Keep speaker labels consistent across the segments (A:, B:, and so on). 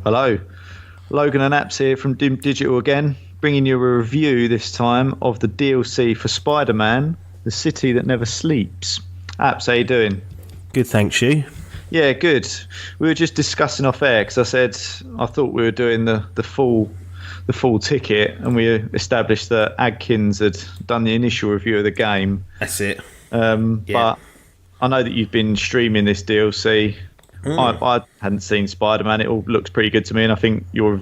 A: Hello. Logan and Apps here from Dimp Digital again, bringing you a review this time of the DLC for Spider-Man, The City That Never Sleeps. Apps, how you doing?
B: Good, thanks, you.
A: Yeah, good. We were just discussing off air because I thought we were doing the full ticket, and we established that Adkins had done the initial review of the game.
B: That's it.
A: But I know that you've been streaming this DLC. I hadn't seen Spider-Man. It all looked pretty good to me, and I think your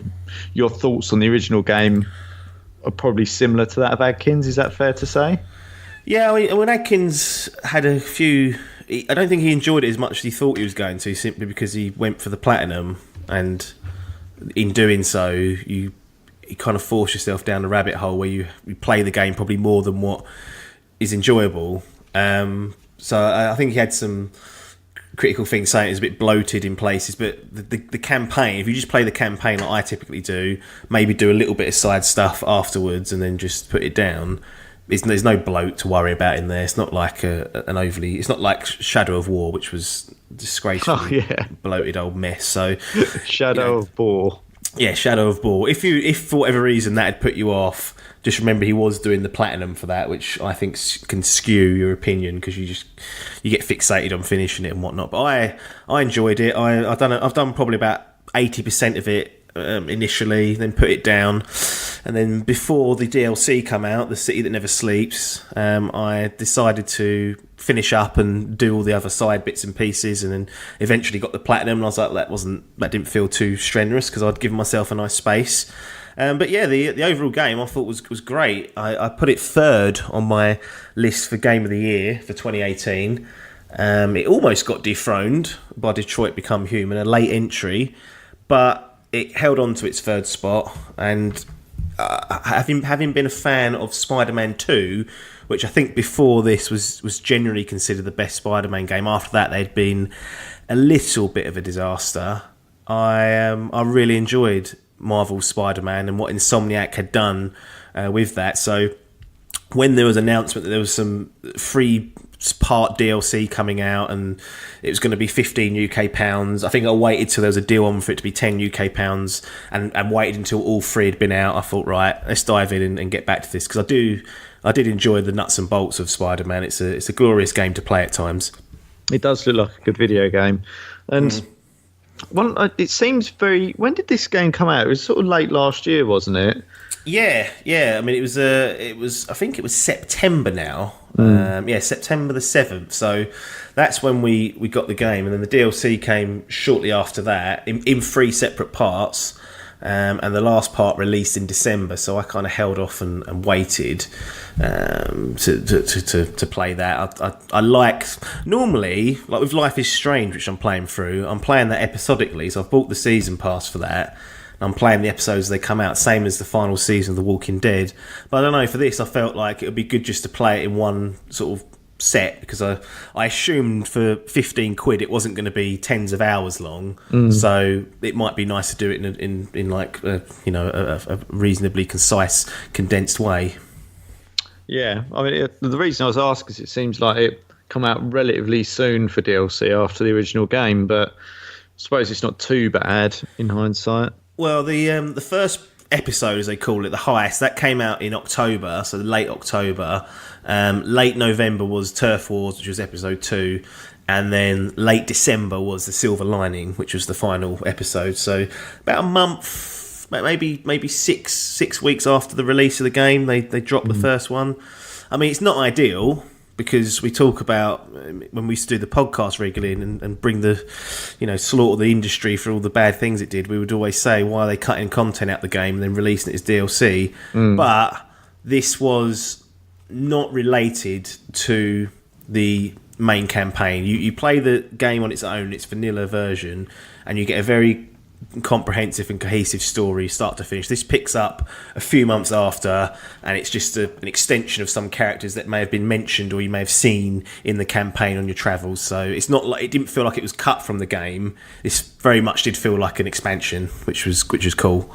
A: thoughts on the original game are probably similar to that of Adkins. Is that fair to say?
B: Yeah, I mean Adkins had a few... I don't think he enjoyed it as much as he thought he was going to, simply because he went for the platinum, and in doing so, you kind of force yourself down the rabbit hole where you play the game probably more than what is enjoyable. So I think he had some critical things saying it's a bit bloated in places, but the campaign, if you just play the campaign like I typically do, maybe do a little bit of side stuff afterwards and then just put it down, there's no bloat to worry about in there. It's not like it's not like Shadow of War, which was disgracefully bloated old mess. So
A: Shadow of War. Yeah,
B: Shadow of War. If for whatever reason that had put you off, just remember he was doing the platinum for that, which I think can skew your opinion because you get fixated on finishing it and whatnot. But I enjoyed it. I've done probably about 80% of it initially, then put it down, and then before the DLC come out, The City That Never Sleeps, I decided to finish up and do all the other side bits and pieces, and then eventually got the platinum. And I was like, that didn't feel too strenuous because I'd given myself a nice space. But yeah, the overall game I thought was great. I put it third on my list for Game of the Year for 2018. It almost got dethroned by Detroit Become Human, a late entry, but it held on to its third spot. And having been a fan of Spider-Man 2, which I think before this was generally considered the best Spider-Man game. After that, they'd been a little bit of a disaster. I really enjoyed Marvel's Spider-Man and what Insomniac had done with that. So when there was an announcement that there was some free part DLC coming out and it was going to be £15 UK, I think I waited till there was a deal on for it to be £10 UK and waited until all three had been out. I thought, right, let's dive in and get back to this, because I did enjoy the nuts and bolts of Spider-Man. It's a glorious game to play at times. It
A: does look like a good video game. And it seems very... When did this game come out? It was sort of late last year, wasn't it?
B: Yeah. I mean, it was. I think it was September now. September the 7th. So that's when we got the game, and then the DLC came shortly after that in three separate parts. And the last part released in December. So I kind of held off and waited to play that. I like, normally, like with Life is Strange, which I'm playing through. I'm playing that episodically, so I've bought the season pass for that. I'm playing the episodes as they come out, same as the final season of The Walking Dead. But I don't know, for this I felt like it would be good just to play it in one sort of set, because I assumed for £15 it wasn't going to be tens of hours long, so it might be nice to do it in like a reasonably concise, condensed way.
A: Yeah, I mean the reason I was asked is it seems like it come out relatively soon for DLC after the original game, but I suppose it's not too bad in hindsight.
B: Well, the first episode, as they call it, the heist, that came out in October, so late October. Late November was Turf Wars, which was episode 2, and then late December was The Silver Lining, which was the final episode. So about a month, maybe six weeks after the release of the game, they dropped the first one. I mean, it's not ideal, because we talk about, when we used to do the podcast regularly and bring the, slaughter the industry for all the bad things it did, we would always say, why are they cutting content out the game and then releasing it as DLC? But this was not related to the main campaign. You play the game on its own, its vanilla version, and you get a very comprehensive and cohesive story start to finish. This picks up a few months after, and it's just an extension of some characters that may have been mentioned or you may have seen in the campaign on your travels. So it's not like, it didn't feel like it was cut from the game. This very much did feel like an expansion, which was cool.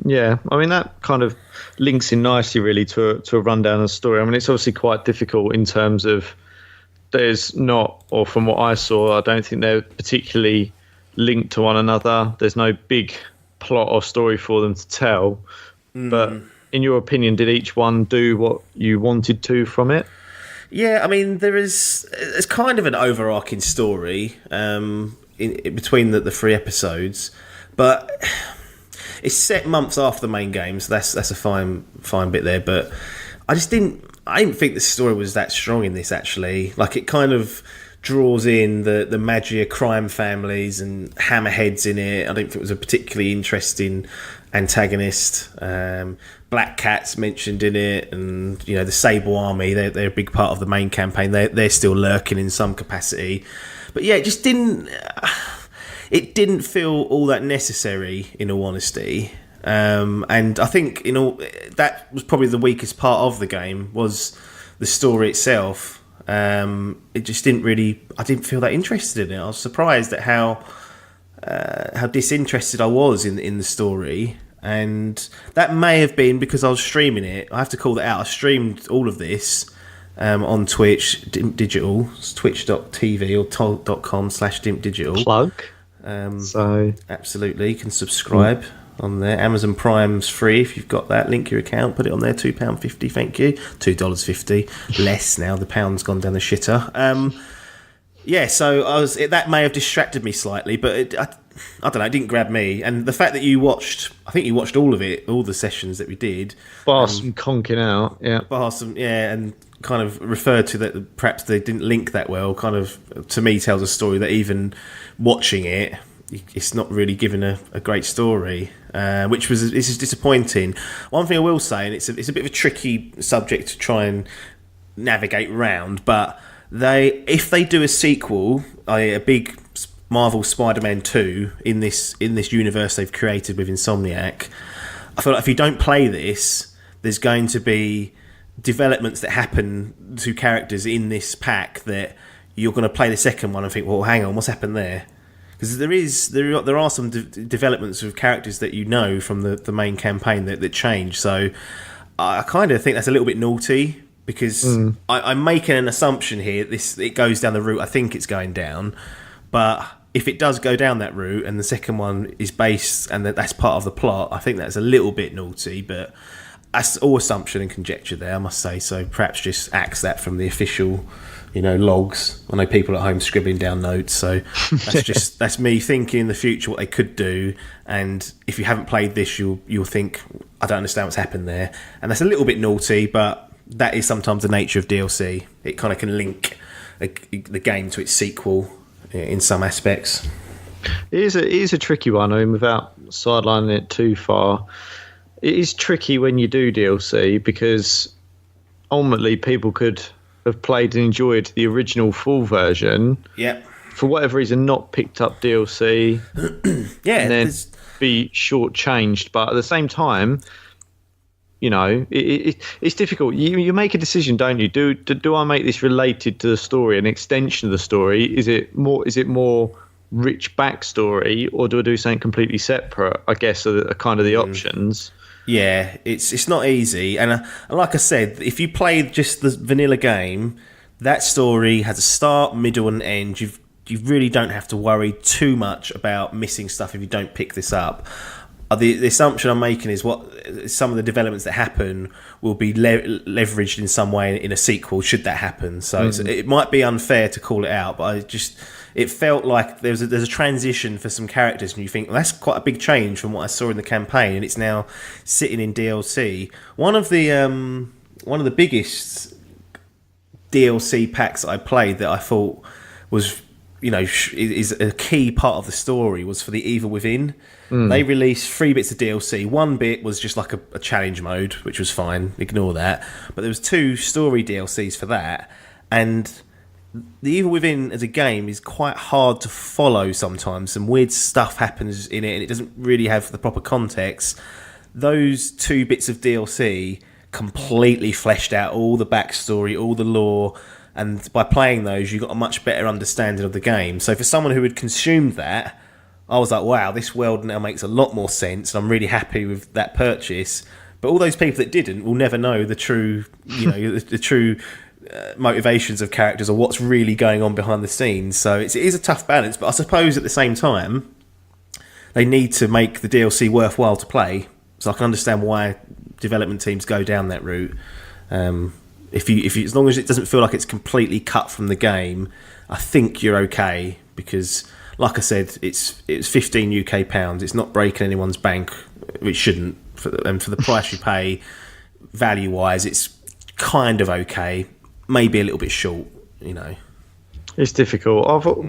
A: Yeah, I mean that kind of links in nicely really to a rundown of the story. I mean, it's obviously quite difficult in terms of there's not, or from what I saw, I don't think they're particularly linked to one another. There's no big plot or story for them to tell. But in your opinion, did each one do what you wanted to from it?
B: Yeah, I mean, there's kind of an overarching story in between the three episodes, but it's set months after the main game, so that's a fine bit there. But I didn't think the story was that strong in this, actually. Like, it kind of draws in the Magia crime families and Hammerheads in it. I didn't think it was a particularly interesting antagonist. Black Cat's mentioned in it, and the Sable Army. They're a big part of the main campaign. They're still lurking in some capacity, but yeah, it just didn't. It didn't feel all that necessary, in all honesty. And I think that was probably the weakest part of the game, was the story itself. It just didn't really. I didn't feel that interested in it. I was surprised at how disinterested I was in the story. And that may have been because I was streaming it. I have to call that out. I streamed all of this on Twitch, Dimp Digital. It's twitch.tv or .com/Dimp Digital.
A: Plug.
B: So absolutely, you can subscribe on there. Amazon Prime's free if you've got that. Link your account, put it on there. £2.50, thank you. $2.50 less now. The pound's gone down the shitter. Yeah, so that may have distracted me slightly, but I don't know, it didn't grab me. And the fact that I think you watched all of it, all the sessions that we did.
A: Bar some conking out, yeah.
B: And kind of referred to that perhaps they didn't link that well, kind of, to me, tells a story that even watching it, it's not really given a great story, this is disappointing. One thing I will say, and it's a bit of a tricky subject to try and navigate around, but if they do a sequel, a big Marvel Spider-Man 2 in this universe they've created with Insomniac, I feel like if you don't play this, there's going to be developments that happen to characters in this pack that you're going to play the second one and think, well, hang on, what's happened there? Because there are some developments of characters that from the main campaign that change. So I kind of think that's a little bit naughty, because I'm making an assumption here. It goes down the route I think it's going down, but if it does go down that route and the second one is based and that's part of the plot, I think that's a little bit naughty. But that's all assumption and conjecture there, I must say. So perhaps just axe that from the official, logs. I know people at home scribbling down notes, so that's me thinking in the future what they could do. And if you haven't played this, you'll think, I don't understand what's happened there, and that's a little bit naughty, but that is sometimes the nature of DLC. It kind of can link the game to its sequel in some aspects.
A: It is a tricky one. I mean, without sidelining it too far, it is tricky when you do DLC, because ultimately people could have played and enjoyed the original full version.
B: Yeah.
A: For whatever reason, not picked up DLC.
B: Yeah.
A: And then be shortchanged. But at the same time, it's difficult. You make a decision, don't you? Do I make this related to the story, an extension of the story? Is it more rich backstory, or do I do something completely separate? I guess are kind of the options.
B: Yeah, it's not easy, and like I said, if you play just the vanilla game, that story has a start, middle, and end. You really don't have to worry too much about missing stuff if you don't pick this up. The assumption I'm making is what some of the developments that happen will be leveraged in some way in a sequel, should that happen. So it might be unfair to call it out, but it felt like there's a transition for some characters, and you think, well, that's quite a big change from what I saw in the campaign, and it's now sitting in DLC. One of the biggest DLC packs that I played that I thought was, is a key part of the story was for the Evil Within. They released 3 bits of DLC. One bit was just like a challenge mode, which was fine. Ignore that. But there was 2 story DLCs for that, and the Evil Within as a game is quite hard to follow sometimes. Some weird stuff happens in it, and it doesn't really have the proper context. Those 2 bits of DLC completely fleshed out all the backstory, all the lore, and by playing those, you got a much better understanding of the game. So for someone who had consumed that, I was like, wow, this world now makes a lot more sense, and I'm really happy with that purchase. But all those people that didn't will never know the true, the true motivations of characters or what's really going on behind the scenes. So it is a tough balance, but I suppose at the same time they need to make the DLC worthwhile to play. So I can understand why development teams go down that route. If you as long as it doesn't feel like it's completely cut from the game, I think you're okay, because like I said, it's 15 UK pounds. It's not breaking anyone's bank, which shouldn't. And for the price you pay, value wise, it's kind of okay. Maybe a little bit short, you know.
A: It's difficult. I thought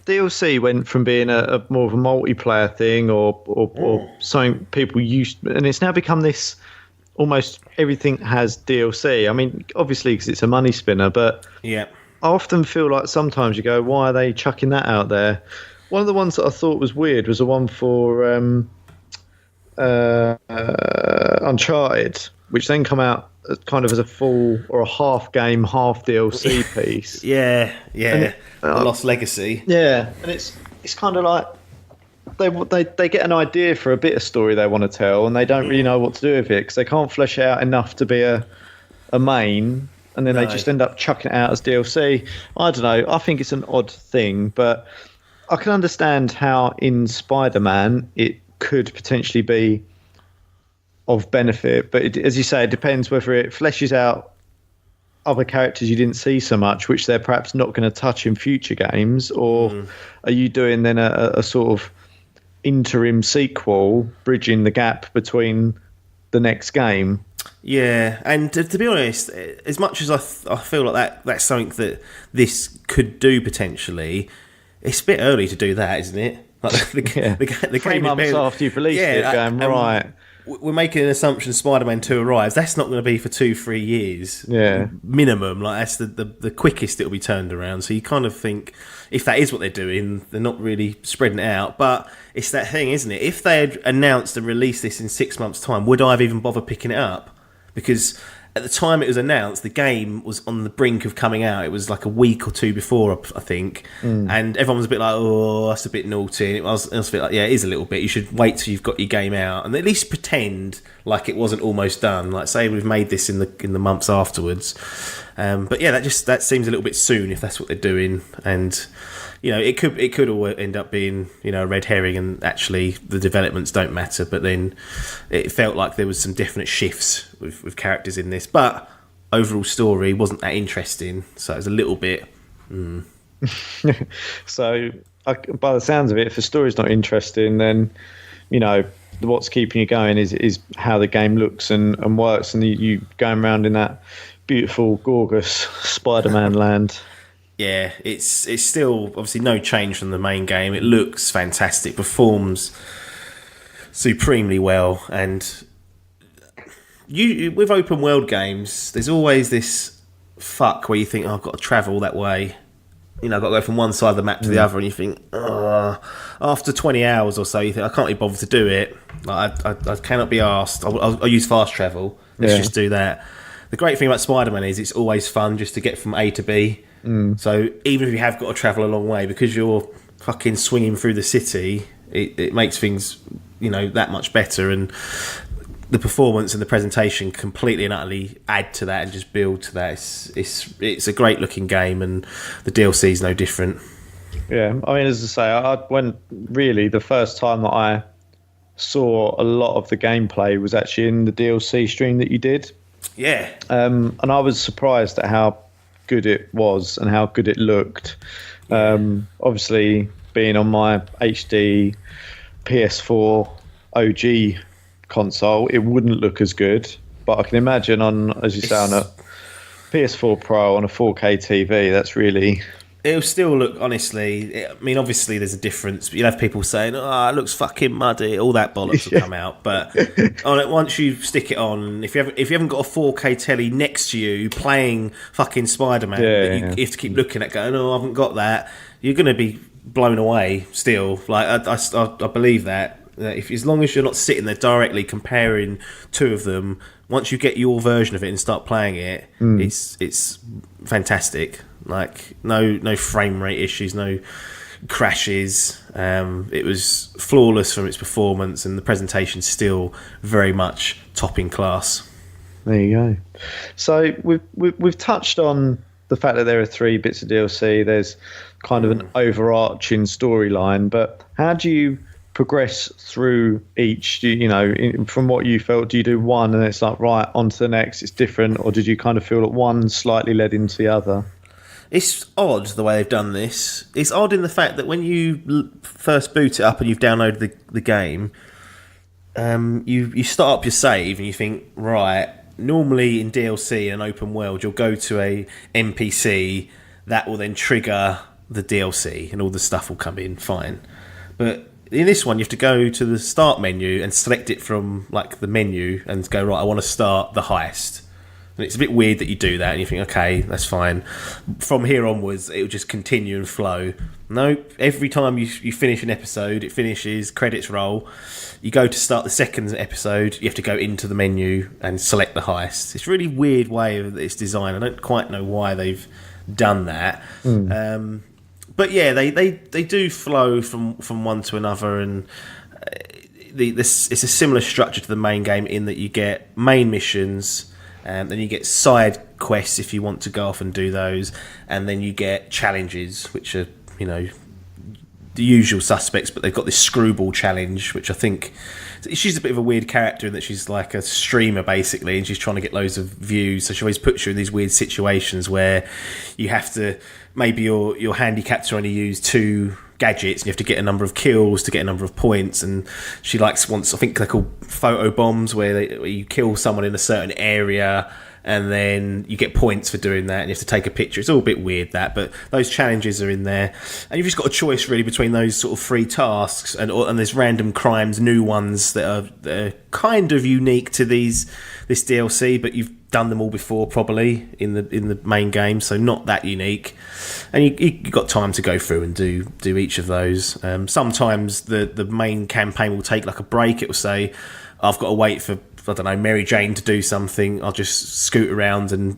A: DLC went from being a more of a multiplayer thing or something people used, and it's now become this almost everything has DLC. I mean, obviously because it's a money spinner, but
B: yeah,
A: I often feel like sometimes you go, why are they chucking that out there? One of the ones that I thought was weird was the one for Uncharted, which then come out kind of as a full or a half game, half DLC piece.
B: yeah. The Lost Legacy.
A: Yeah, and it's kind of like they get an idea for a bit of story they want to tell, and they don't really know what to do with it because they can't flesh it out enough to be a main, and then they just end up chucking it out as DLC. I don't know. I think it's an odd thing, but I can understand how in Spider-Man it could potentially be of benefit, but as you say, it depends whether it fleshes out other characters you didn't see so much, which they're perhaps not going to touch in future games, or are you doing then a sort of interim sequel bridging the gap between the next game?
B: Yeah, and to be honest, as much as I feel like that's something that this could do potentially, it's a bit early to do that, isn't it? Like the
A: 3
B: game
A: months after you've released it, going, right.
B: We're making an assumption Spider-Man 2 arrives. That's not going to be for 2-3 years.
A: Yeah.
B: Minimum. Like, that's the quickest it'll be turned around. So you kind of think, if that is what they're doing, they're not really spreading it out. But it's that thing, isn't it? If they had announced and released this in 6 months' time, would I have even bothered picking it up? Because at the time it was announced, the game was on the brink of coming out. It was like a week or two before, I think. And everyone was a bit like, oh, that's a bit naughty. And I was a bit like, yeah, it is a little bit. You should wait till you've got your game out and at least pretend like it wasn't almost done. Like, say we've made this in the months afterwards. But yeah, that seems a little bit soon if that's what they're doing. And you know, it could all end up being, you know, a red herring, and actually the developments don't matter. But then it felt like there was some definite shifts with characters in this, but overall story wasn't that interesting. So it was a little bit.
A: So by the sounds of it, if the story's not interesting, then you know what's keeping you going is how the game looks and works, and you going around in that beautiful, gorgeous Spider-Man land.
B: Yeah, it's still obviously no change from the main game. It looks fantastic, performs supremely well, and you with open world games, there's always this fuck where you think, oh, I've got to travel that way. You know, I've got to go from one side of the map to the other, and you think, oh, after 20 hours or so, you think, I can't be bothered to do it. Like, I cannot be asked. I'll use fast travel. Let's just do that. The great thing about Spider-Man is it's always fun just to get from A to B. So even if you have got to travel a long way, because you're fucking swinging through the city, it makes things, you know, that much better. And the performance and the presentation completely and utterly add to that and just build to that. It's a great looking game, and the DLC is no different.
A: Yeah, I mean, as I say, when really the first time that I saw a lot of the gameplay was actually in the DLC stream that you did.
B: Yeah.
A: And I was surprised at how good it was and how good it looked. Obviously, being on my HD PS4 OG console, it wouldn't look as good. But I can imagine on, as you say, on a PS4 Pro on a 4K TV, that's really...
B: It'll still look, honestly, I mean, obviously there's a difference, but you'll have people saying, oh, it looks fucking muddy, all that bollocks will come out. But once you stick it on, if you haven't got a 4K telly next to you playing fucking Spider-Man, you have to keep looking at going, oh, I haven't got that, you're going to be blown away still. Like, I believe that. As long as you're not sitting there directly comparing two of them, once you get your version of it and start playing it, it's fantastic. Like no frame rate issues, no crashes. It was flawless from its performance, and the presentation still very much top in class.
A: There you go. So we've touched on the fact that there are 3 bits of DLC. There's kind of an overarching storyline, but how do you progress through each? From what you felt, do you do one and it's like right on to the next? It's different, or did you kind of feel that one slightly led into the other?
B: It's odd the way they've done this. It's odd in the fact that when you first boot it up and you've downloaded the game, you start up your save and you think, right, normally in DLC and open world, you'll go to a NPC that will then trigger the DLC and all the stuff will come in, fine. But in this one, you have to go to the start menu and select it from like the menu and go, right, I want to start the heist. And it's a bit weird that you do that and you think, okay, that's fine. From here onwards, it'll just continue and flow. No, every time you finish an episode, it finishes, credits roll. You go to start the second episode, you have to go into the menu and select the heist. It's a really weird way of its design. I don't quite know why they've done that. But yeah, they do flow from one to another, and it's a similar structure to the main game in that you get main missions, then you get side quests if you want to go off and do those, and then you get challenges, which are, the usual suspects, but they've got this screwball challenge, which I think she's a bit of a weird character in that she's like a streamer basically, and she's trying to get loads of views, so she always puts you in these weird situations where you have to, maybe your handicap to only use 2 gadgets and you have to get a number of kills to get a number of points, and she wants, I think they're called photo bombs, where you kill someone in a certain area and then you get points for doing that and you have to take a picture. It's all a bit weird, that, but those challenges are in there, and you've just got a choice really between those sort of 3 tasks, and there's random crimes, new ones that are kind of unique to this DLC, but you've done them all before probably in the main game, so not that unique, and you've got time to go through and do each of those. Sometimes the main campaign will take like a break. It will say, I've got to wait for, I don't know, Mary Jane to do something. I'll just scoot around and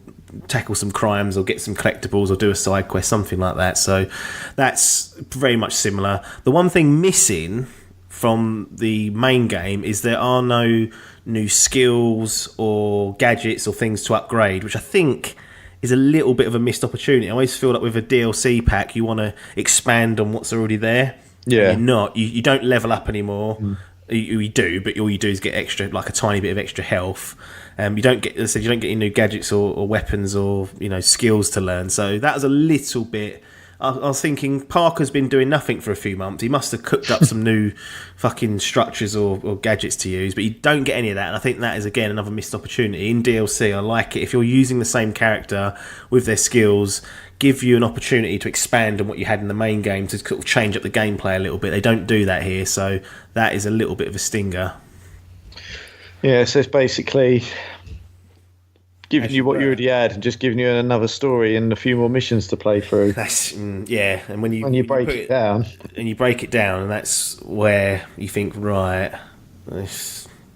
B: tackle some crimes or get some collectibles or do a side quest, something like that. So that's very much similar. The one thing missing from the main game is there are no new skills or gadgets or things to upgrade, which I think is a little bit of a missed opportunity. I always feel like with a DLC pack, you want to expand on what's already there.
A: Yeah.
B: And you're not. You don't level up anymore. You do, but all you do is get extra, like a tiny bit of extra health. You don't get, as I said, you don't get any new gadgets or weapons or skills to learn. So that was a little bit. I was thinking Parker's been doing nothing for a few months. He must have cooked up some new fucking structures or gadgets to use, but you don't get any of that. And I think that is again another missed opportunity in DLC. I like it if you're using the same character with their skills. Give you an opportunity to expand on what you had in the main game to sort of change up the gameplay a little bit. They don't do that here, so that is a little bit of a stinger.
A: Yeah, so it's basically giving you what you already had and just giving you another story and a few more missions to play through.
B: That's yeah, and when you
A: break it down,
B: and that's where you think, right,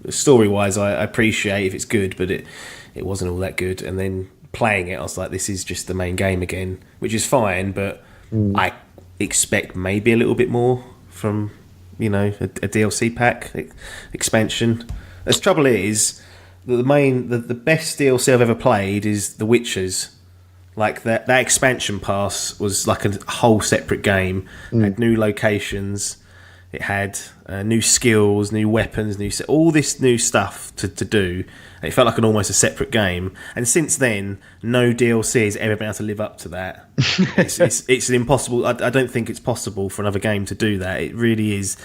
B: story-wise, I appreciate if it's good, but it wasn't all that good, and then playing it, I was like, this is just the main game again, which is fine, but I expect maybe a little bit more from a DLC pack expansion. The trouble is, the best DLC I've ever played is The Witchers. Like that expansion pass was like a whole separate game. It had new locations, it had new skills, new weapons, all this new stuff to do. And it felt like almost a separate game. And since then, no DLC has ever been able to live up to that. It's an impossible. I don't think it's possible for another game to do that. It really is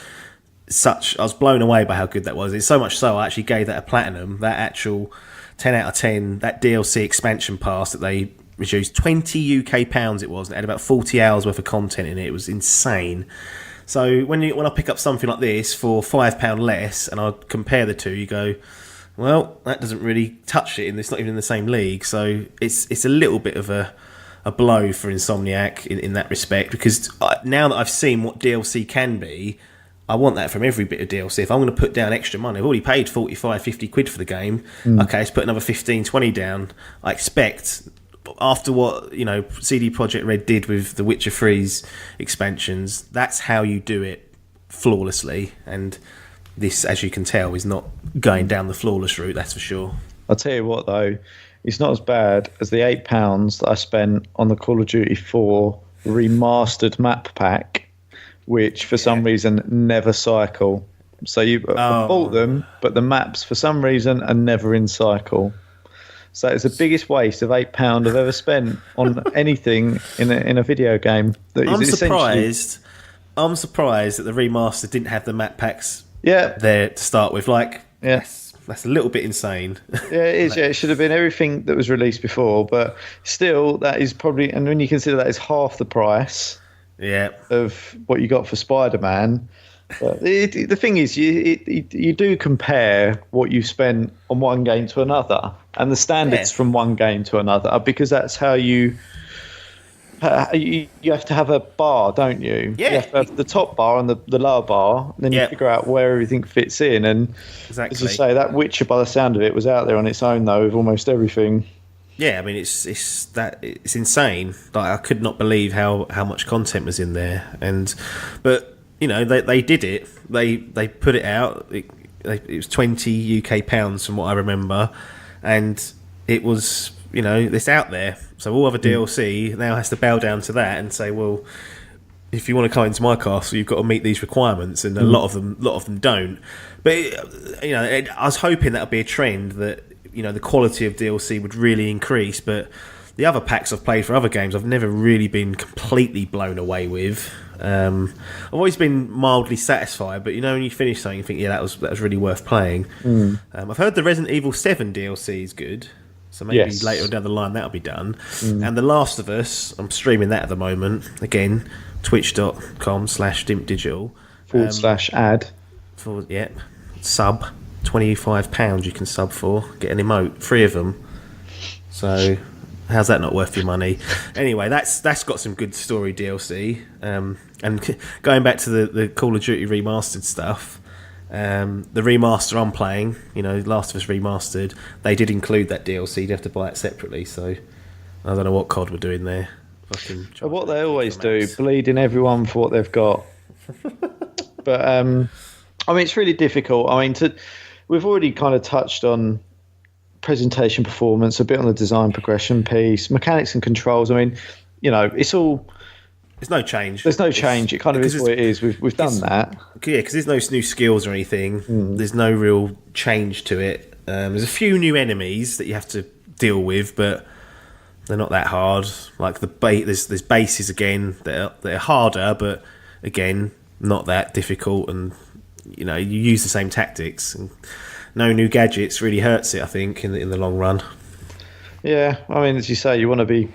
B: I was blown away by how good that was. It's so much so I actually gave that a platinum. That actual 10 out of 10. That DLC expansion pass that they reduced, £20 UK it was. And it had about 40 hours worth of content in it. It was insane. So when I pick up something like this for £5 less, and I compare the two, you go, well, that doesn't really touch it, and it's not even in the same league. So it's a little bit of a blow for Insomniac in that respect, because now that I've seen what DLC can be, I want that from every bit of DLC. If I'm going to put down extra money, I've already paid 45, 50 quid for the game. Okay, let's put another 15, 20 down. I expect, after what CD Projekt Red did with the Witcher 3's expansions, that's how you do it flawlessly, and this, as you can tell, is not going down the flawless route, that's for sure.
A: I'll tell you what though, it's not as bad as the £8 that I spent on the Call of Duty 4 remastered map pack, which for some reason never cycle. So you bought them, but the maps for some reason are never in cycle. So it's the biggest waste of £8 I've ever spent on anything in a video game.
B: I'm surprised that the remaster didn't have the map packs there to start with. Like, that's a little bit insane.
A: Yeah, it is. Yeah, it should have been everything that was released before, but still, that is probably, and when you consider that is half the price of what you got for Spider-Man. But the thing is, you do compare what you spent on one game to another, and the standards from one game to another, because that's how you have to have a bar, don't you?
B: Yeah.
A: You have to have the top bar and the lower bar, and then you figure out where everything fits in. And as you say, that Witcher, by the sound of it, was out there on its own though, with almost everything.
B: Yeah, I mean it's insane. Like, I could not believe how much content was in there, but. You know, they did it. They put it out. It was £20 UK from what I remember, and it was, you know, it's out there. So all other DLC now has to bow down to that and say, well, if you want to come into my castle, you've got to meet these requirements, and a lot of them don't. But you know, I was hoping that would be a trend, that, you know, the quality of DLC would really increase. But the other packs I've played for other games, I've never really been completely blown away with. I've always been mildly satisfied, but you know, when you finish something, you think, that was really worth playing. I've heard the Resident Evil 7 DLC is good, so maybe later down the line that'll be done. And The Last of Us, I'm streaming that at the moment. Again, twitch.com/dimpdigital
A: /ad
B: sub £25 you can sub for, get an emote, 3 of them. So how's that not worth your money? Anyway, that's got some good story DLC. And going back to the Call of Duty remastered stuff, the remaster I'm playing, you know, Last of Us Remastered, they did include that DLC. You'd have to buy it separately. So I don't know what COD were doing there.
A: What they always do, bleeding everyone for what they've got. But I mean, it's really difficult. I mean, we've already kind of touched on presentation performance, a bit on the design progression piece, mechanics and controls. I mean, you know, it's all...
B: There's no change.
A: There's no change. It kind of is what it is. We've done that.
B: Yeah, because there's no new skills or anything. There's no real change to it. There's a few new enemies that you have to deal with, but they're not that hard. Like there's bases again that are harder, but again, not that difficult. And you know, you use the same tactics. And no new gadgets really hurts it, I think, in the long run. Yeah,
A: I mean, as you say, you want to be...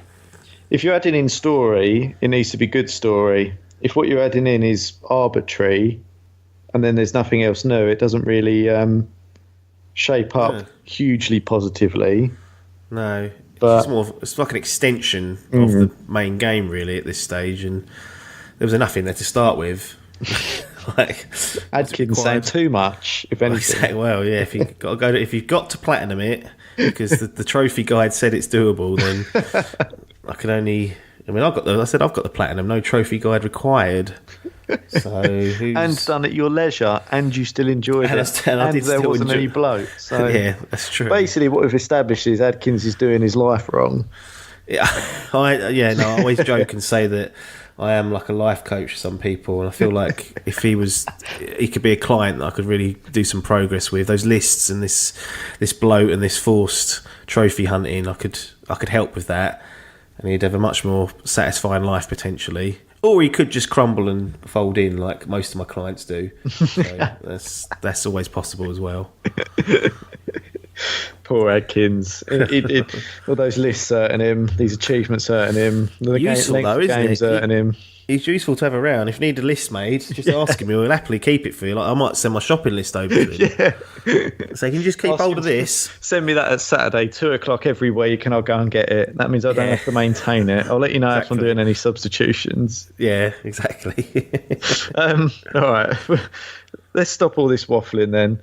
A: If you're adding in story, it needs to be good story. If what you're adding in is arbitrary, and then there's nothing else new, it doesn't really shape up hugely positively.
B: No, but it's like an extension of the main game, really, at this stage, and there was enough in there to start with. Like,
A: Adkins saying too much, if anything.
B: Well, yeah, if you've got to platinum it, because the trophy guide said it's doable, then I can only... I mean, I've got the platinum, no trophy guide required. So
A: and done at your leisure, and you still enjoyed it, and there wasn't any bloat. So
B: yeah, that's true.
A: Basically, what we've established is Adkins is doing his life wrong.
B: Yeah, I always joke and say that I am like a life coach for some people, and I feel like if he could be a client that I could really do some progress with. Those lists and this bloat and this forced trophy hunting, I could help with that, and he'd have a much more satisfying life potentially. Or he could just crumble and fold in like most of my clients do. So that's always possible as well. Poor Adkins. All those lists hurting him, these achievements hurting him, the useful though, isn't games hurting him. He's useful to have around. If you need a list made, just ask him. He'll happily keep it for you. Like, I might send my shopping list over to him. Yeah. So can you just keep hold of this? Send me that at Saturday, 2:00 every week, and I'll go and get it. That means I don't have to maintain it. I'll let you know if I'm doing any substitutions. Yeah, exactly. All right. Let's stop all this waffling then.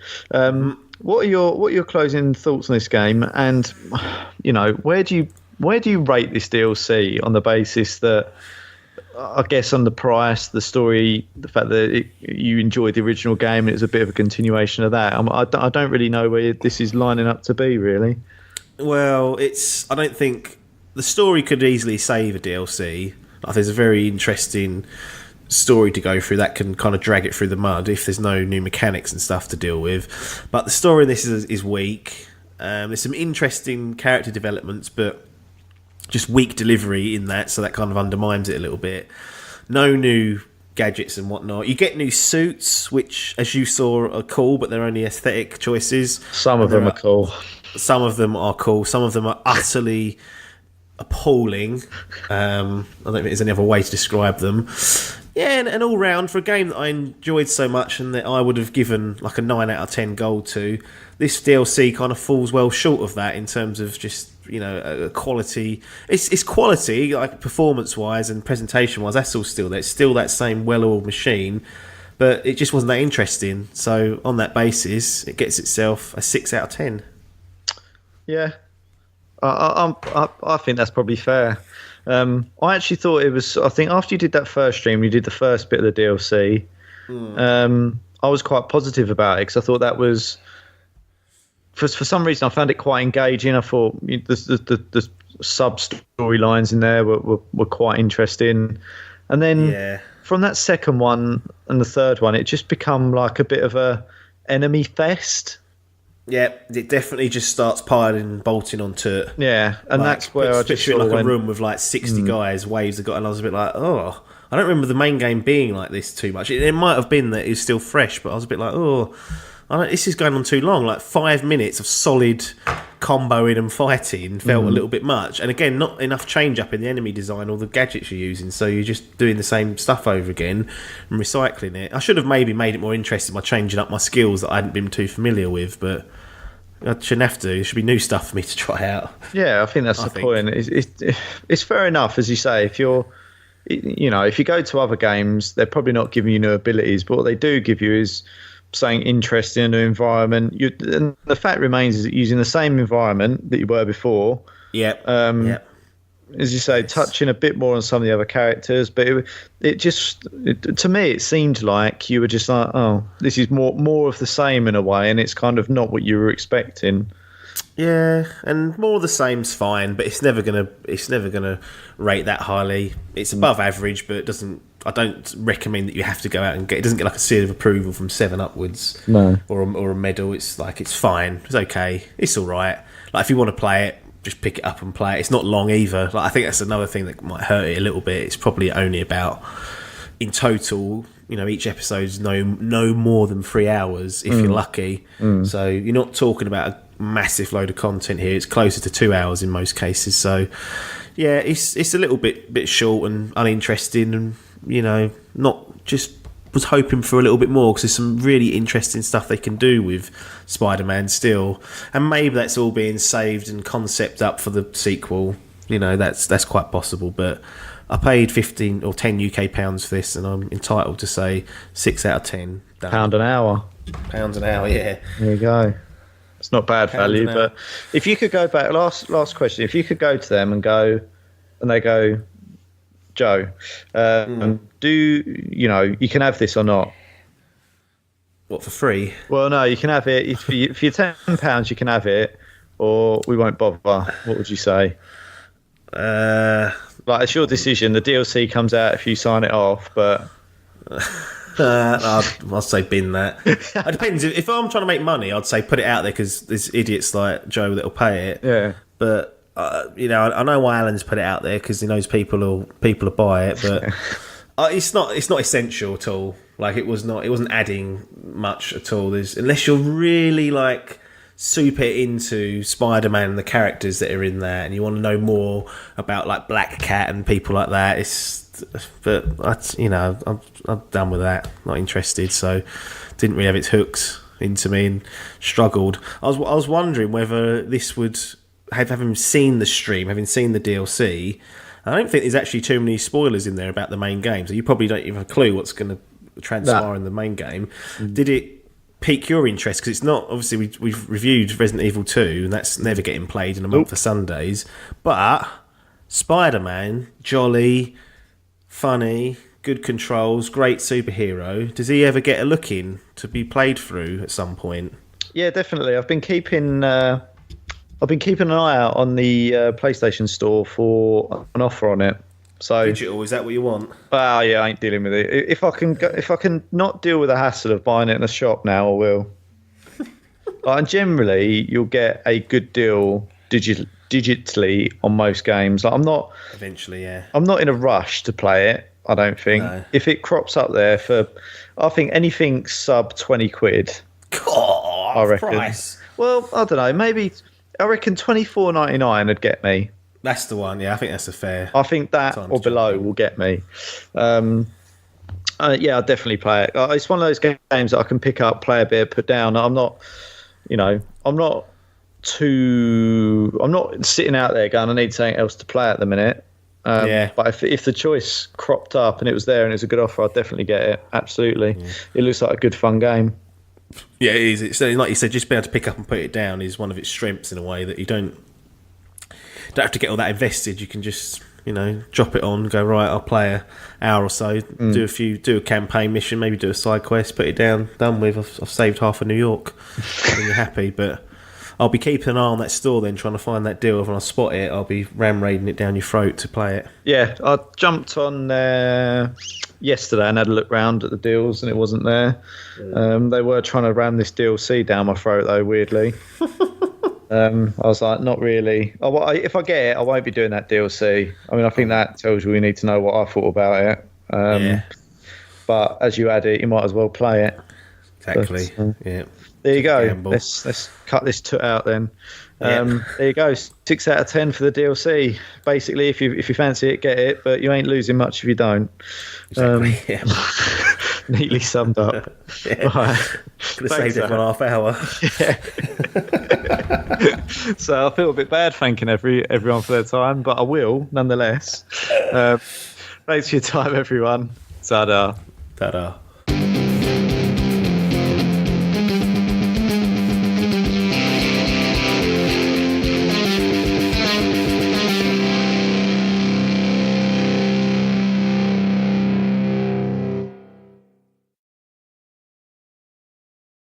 B: What are your closing thoughts on this game? And you know, where do you rate this DLC on the basis that
A: I guess on the price, the story, the fact that you enjoyed the original game, and it's a bit of a continuation of that. I don't really know where this is lining up to be, really.
B: Well, I don't think the story could easily save a DLC. Like, there's a very interesting story to go through that can kind of drag it through the mud if there's no new mechanics and stuff to deal with. But the story in this is weak. There's some interesting character developments, but just weak delivery in that, so that kind of undermines it a little bit. No new gadgets and whatnot. You get new suits, which, as you saw, are cool, but they're only aesthetic choices.
A: Some of them are cool.
B: Some of them are cool. Some of them are utterly appalling. I don't think there's any other way to describe them. Yeah, and all round, for a game that I enjoyed so much and that I would have given like a 9 out of 10 gold to, this DLC kind of falls well short of that in terms of just, quality. It's quality, like performance-wise and presentation-wise, that's all still there. It's still that same well-oiled machine, but it just wasn't that interesting. So on that basis, it gets itself a 6 out of 10.
A: Yeah, I think that's probably fair. I actually thought it was. I think after you did that first stream, you did the first bit of the DLC. I was quite positive about it because I thought that was, for some reason, I found it quite engaging. I thought the sub storylines in there were quite interesting, and then from that second one and the third one, it just become like a bit of a enemy fest.
B: Yeah, it definitely just starts piling and bolting onto it.
A: Yeah, and
B: like,
A: that's where I just
B: in like a room with like 60 guys, waves have got, and I was a bit like, oh, I don't remember the main game being like this too much. It might have been that it was still fresh, but I was a bit like, this is going on too long. Like 5 minutes of solid comboing and fighting felt a little bit much. And again, not enough change up in the enemy design or the gadgets you're using. So you're just doing the same stuff over again and recycling it. I should have maybe made it more interesting by changing up my skills that I hadn't been too familiar with, but I shouldn't have to. There should be new stuff for me to try out.
A: Yeah, I think that's the point. It's fair enough, as you say, if if you go to other games, they're probably not giving you new abilities, but what they do give you is something interesting in an environment. And the fact remains is that using the same environment that you were before.
B: Yep.
A: As you say, touching a bit more on some of the other characters, but to me it seemed like you were just like, oh, this is more of the same in a way, and it's kind of not what you were expecting.
B: Yeah, and more of the same's fine, but it's never gonna rate that highly. It's above average, but it doesn't. I don't recommend that you have to go out and get. It doesn't get like a seal of approval from 7 upwards,
A: no,
B: or a medal. It's like it's fine. It's okay. It's all right. Like if you want to play it, just pick it up and play it. It's not long either. Like I think that's another thing that might hurt it a little bit. It's probably only about, in total, each episode's no more than 3 hours if you're lucky. So you're not talking about a massive load of content here. It's closer to 2 hours in most cases. So yeah, it's a little bit short and uninteresting, and not just. Was hoping for a little bit more because there's some really interesting stuff they can do with Spider-Man still, and maybe that's all being saved and concept up for the sequel. That's quite possible, but I paid 15 or 10 UK pounds for this, and I'm entitled to say 6 out of 10. Done.
A: Pound an hour,
B: yeah.
A: There you go. It's not bad value, but if you could go back, last question, if you could go to them and they go, Joe, do you can have this or not?
B: What, for free?
A: Well, no, you can have it. If you're £10, you can have it, or we won't bother. What would you say? It's your decision. The DLC comes out if you sign it off, but
B: I'll say bin that. It depends. If I'm trying to make money, I'd say put it out there because there's idiots like Joe that'll pay it.
A: Yeah,
B: but. I know why Alan's put it out there because he knows people will buy it, but it's not essential at all. Like it wasn't adding much at all. Unless you're really like super into Spider-Man and the characters that are in there, and you want to know more about like Black Cat and people like that. I'm done with that. Not interested. So didn't really have its hooks into me and struggled. I was wondering whether this would. Having seen the stream, having seen the DLC, I don't think there's actually too many spoilers in there about the main game, so you probably don't even have a clue what's going to transpire in the main game. Did it pique your interest? Because it's not, obviously we've reviewed Resident Evil 2 and that's never getting played in a month of Sundays, but Spider-Man, jolly, funny, good controls, great superhero. Does he ever get a look in to be played through at some point?
A: Yeah, definitely. I've been keeping an eye out on the PlayStation Store for an offer on it. So
B: Digital, is that what you want?
A: well, yeah, I ain't dealing with it. If I can not deal with the hassle of buying it in a shop now, I will. And generally, you'll get a good deal digitally on most games. Like,
B: Eventually, yeah.
A: I'm not in a rush to play it. I don't think.
B: No.
A: If it crops up there I think anything sub £20.
B: God,
A: I reckon.
B: price.
A: Well, I don't know. Maybe I reckon £24.99 would get me.
B: That's the one. Yeah, I think that's a fair.
A: I think that or below will get me. Yeah, I'll definitely play it. It's one of those games that I can pick up, play a bit, put down. I'm not sitting out there going, I need something else to play at the minute. But if the choice cropped up and it was there and it was a good offer, I'd definitely get it. Absolutely. Yeah. It looks like a good fun game.
B: Yeah, it is. It's like you said, just being able to pick up and put it down is one of its strengths in a way that you don't have to get all that invested. You can just, drop it on, go, right, I'll play an hour or so, do a campaign mission, maybe do a side quest, put it down, done with. I've saved half of New York. And you're happy. But I'll be keeping an eye on that store then, trying to find that deal. When I spot it, I'll be ram-raiding it down your throat to play it.
A: Yeah, I jumped on there yesterday and had a look round at the deals and it wasn't there. They were trying to ram this DLC down my throat though, weirdly. I was like, not really. If I get it, I won't be doing that DLC. I mean, I think that tells you we need to know what I thought about it. But as you add it, you might as well play it.
B: Exactly. But, yeah.
A: There you go. Let's cut this out then. There you go. 6 out of 10 for the DLC. Basically, if you fancy it, get it. But you ain't losing much if you don't.
B: Exactly.
A: Neatly summed up.
B: Right. Could have saved everyone half hour.
A: Yeah. So I feel a bit bad thanking everyone for their time, but I will nonetheless. Thanks for your time, everyone. Ta-da.
B: Ta-da.